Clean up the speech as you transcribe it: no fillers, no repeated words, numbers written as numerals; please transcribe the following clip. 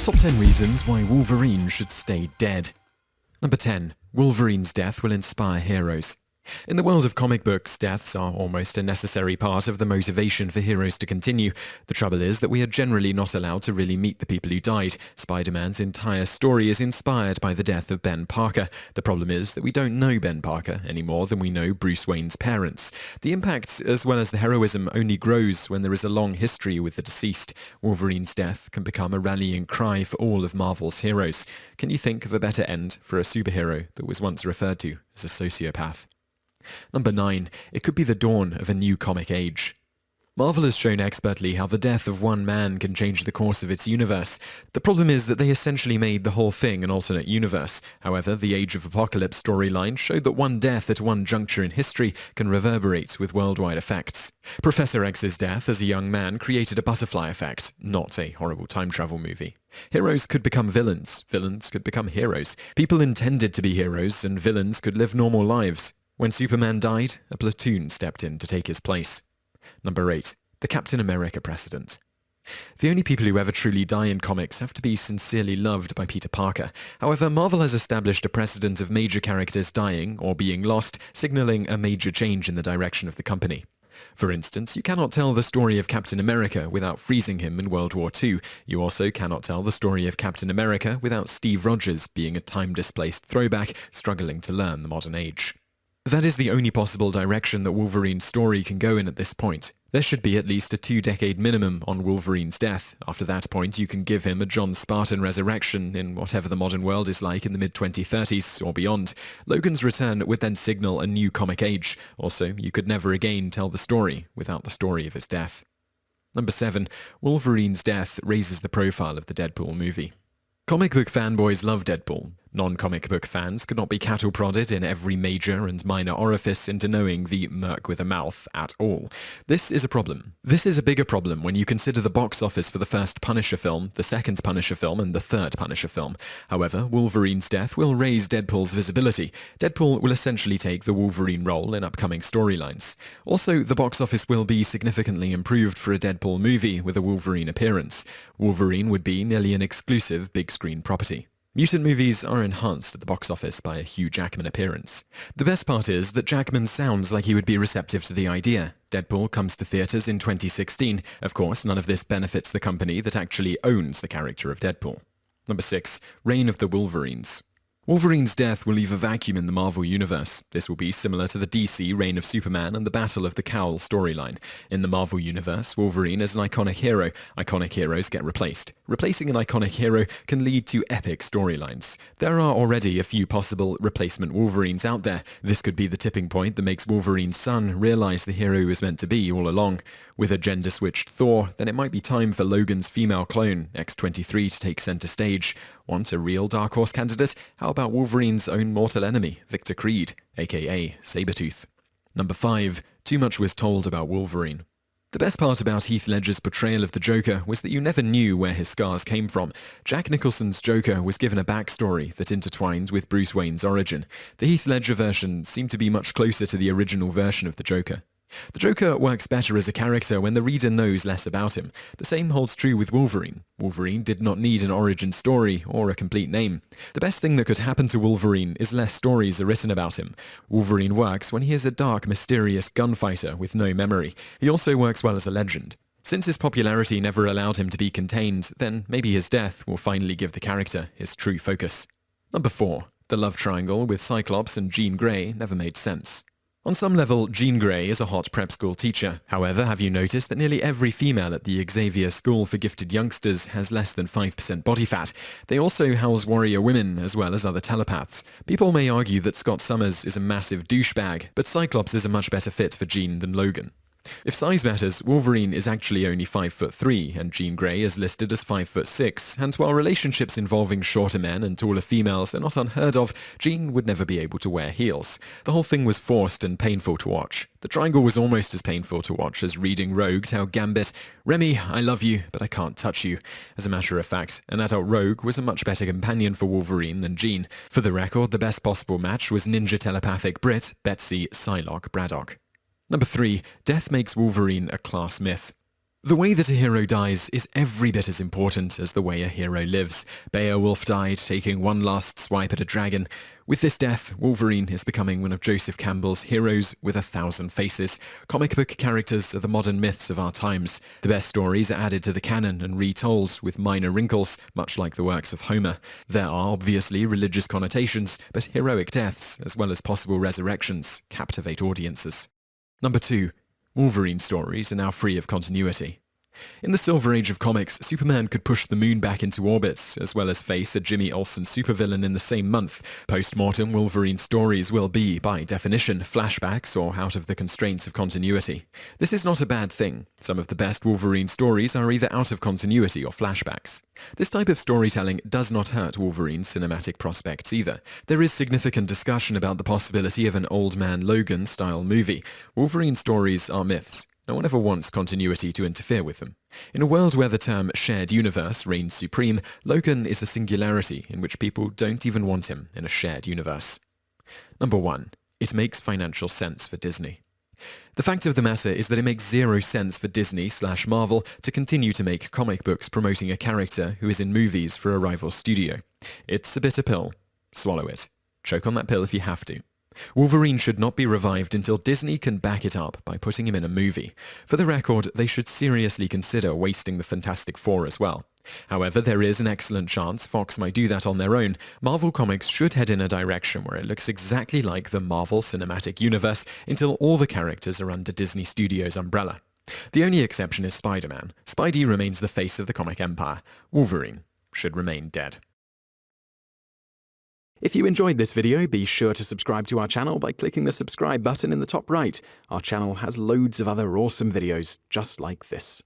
Top 10 reasons why Wolverine should stay dead. Number 10. Wolverine's death will inspire heroes. In the world of comic books, deaths are almost a necessary part of the motivation for heroes to continue. The trouble is that we are generally not allowed to really meet the people who died. Spider-Man's entire story is inspired by the death of Ben Parker. The problem is that we don't know Ben Parker any more than we know Bruce Wayne's parents. The impact, as well as the heroism, only grows when there is a long history with the deceased. Wolverine's death can become a rallying cry for all of Marvel's heroes. Can you think of a better end for a superhero that was once referred to as a sociopath? Number 9. It could be the dawn of a new comic age. Marvel has shown expertly how the death of one man can change the course of its universe. The problem is that they essentially made the whole thing an alternate universe. However, the Age of Apocalypse storyline showed that one death at one juncture in history can reverberate with worldwide effects. Professor X's death as a young man created a butterfly effect, not a horrible time travel movie. Heroes could become villains, villains could become heroes. People intended to be heroes, and villains could live normal lives. When Superman died, a platoon stepped in to take his place. Number 8. The Captain America precedent. The only people who ever truly die in comics have to be sincerely loved by Peter Parker. However, Marvel has established a precedent of major characters dying or being lost, signaling a major change in the direction of the company. For instance, you cannot tell the story of Captain America without freezing him in World War II. You also cannot tell the story of Captain America without Steve Rogers being a time-displaced throwback struggling to learn the modern age. That is the only possible direction that Wolverine's story can go in at this point. There should be at least a 2-decade minimum on Wolverine's death. After that point, you can give him a John Spartan resurrection in whatever the modern world is like in the mid-2030s or beyond. Logan's return would then signal a new comic age. Also, you could never again tell the story without the story of his death. Number 7. Wolverine's death raises the profile of the Deadpool movie. Comic book fanboys love Deadpool. Non-comic book fans could not be cattle-prodded in every major and minor orifice into knowing the merc with a mouth at all. This is a problem. This is a bigger problem when you consider the box office for the first Punisher film, the second Punisher film, and the third Punisher film. However, Wolverine's death will raise Deadpool's visibility. Deadpool will essentially take the Wolverine role in upcoming storylines. Also, the box office will be significantly improved for a Deadpool movie with a Wolverine appearance. Wolverine would be nearly an exclusive big-screen property. Mutant movies are enhanced at the box office by a Hugh Jackman appearance. The best part is that Jackman sounds like he would be receptive to the idea. Deadpool comes to theaters in 2016. Of course, none of this benefits the company that actually owns the character of Deadpool. Number 6. Reign of the Wolverines. Wolverine's death will leave a vacuum in the Marvel Universe. This will be similar to the DC Reign of Superman and the Battle of the Cowl storyline. In the Marvel Universe, Wolverine is an iconic hero. Iconic heroes get replaced. Replacing an iconic hero can lead to epic storylines. There are already a few possible replacement Wolverines out there. This could be the tipping point that makes Wolverine's son realize the hero he was meant to be all along. With a gender-switched Thor, then it might be time for Logan's female clone, X-23, to take center stage. Want a real Dark Horse candidate? How about Wolverine's own mortal enemy, Victor Creed, aka Sabretooth? Number 5. Too much was told about Wolverine. The best part about Heath Ledger's portrayal of the Joker was that you never knew where his scars came from. Jack Nicholson's Joker was given a backstory that intertwined with Bruce Wayne's origin. The Heath Ledger version seemed to be much closer to the original version of the Joker. The Joker works better as a character when the reader knows less about him. The same holds true with Wolverine. Wolverine did not need an origin story or a complete name. The best thing that could happen to Wolverine is less stories are written about him. Wolverine works when he is a dark, mysterious gunfighter with no memory. He also works well as a legend. Since his popularity never allowed him to be contained, then maybe his death will finally give the character his true focus. Number 4. The love triangle with Cyclops and Jean Grey never made sense. On some level, Jean Grey is a hot prep school teacher. However, have you noticed that nearly every female at the Xavier School for Gifted Youngsters has less than 5% body fat? They also house warrior women as well as other telepaths. People may argue that Scott Summers is a massive douchebag, but Cyclops is a much better fit for Jean than Logan. If size matters, Wolverine is actually only 5'3", and Jean Grey is listed as 5'6", and while relationships involving shorter men and taller females are not unheard of, Jean would never be able to wear heels. The whole thing was forced and painful to watch. The triangle was almost as painful to watch as reading Rogue tell Gambit, "Remy, I love you, but I can't touch you." As a matter of fact, an adult Rogue was a much better companion for Wolverine than Jean. For the record, the best possible match was ninja telepathic Brit, Betsy Psylocke Braddock. Number 3. Death makes Wolverine a class myth. The way that a hero dies is every bit as important as the way a hero lives. Beowulf died taking one last swipe at a dragon. With this death, Wolverine is becoming one of Joseph Campbell's heroes with 1,000 faces. Comic book characters are the modern myths of our times. The best stories are added to the canon and retold with minor wrinkles, much like the works of Homer. There are obviously religious connotations, but heroic deaths, as well as possible resurrections, captivate audiences. Number 2. Wolverine stories are now free of continuity. In the Silver Age of comics, Superman could push the moon back into orbit, as well as face a Jimmy Olsen supervillain in the same month. Post-mortem Wolverine stories will be, by definition, flashbacks or out of the constraints of continuity. This is not a bad thing. Some of the best Wolverine stories are either out of continuity or flashbacks. This type of storytelling does not hurt Wolverine's cinematic prospects either. There is significant discussion about the possibility of an Old Man Logan-style movie. Wolverine stories are myths. No one ever wants continuity to interfere with them. In a world where the term shared universe reigns supreme, Logan is a singularity in which people don't even want him in a shared universe. Number 1. It makes financial sense for Disney. The fact of the matter is that it makes zero sense for Disney/Marvel to continue to make comic books promoting a character who is in movies for a rival studio. It's a bitter pill. Swallow it. Choke on that pill if you have to. Wolverine should not be revived until Disney can back it up by putting him in a movie. For the record, they should seriously consider wasting the Fantastic Four as well. However, there is an excellent chance Fox might do that on their own. Marvel Comics should head in a direction where it looks exactly like the Marvel Cinematic Universe until all the characters are under Disney Studios' umbrella. The only exception is Spider-Man. Spidey remains the face of the comic empire. Wolverine should remain dead. If you enjoyed this video, be sure to subscribe to our channel by clicking the subscribe button in the top right. Our channel has loads of other awesome videos just like this.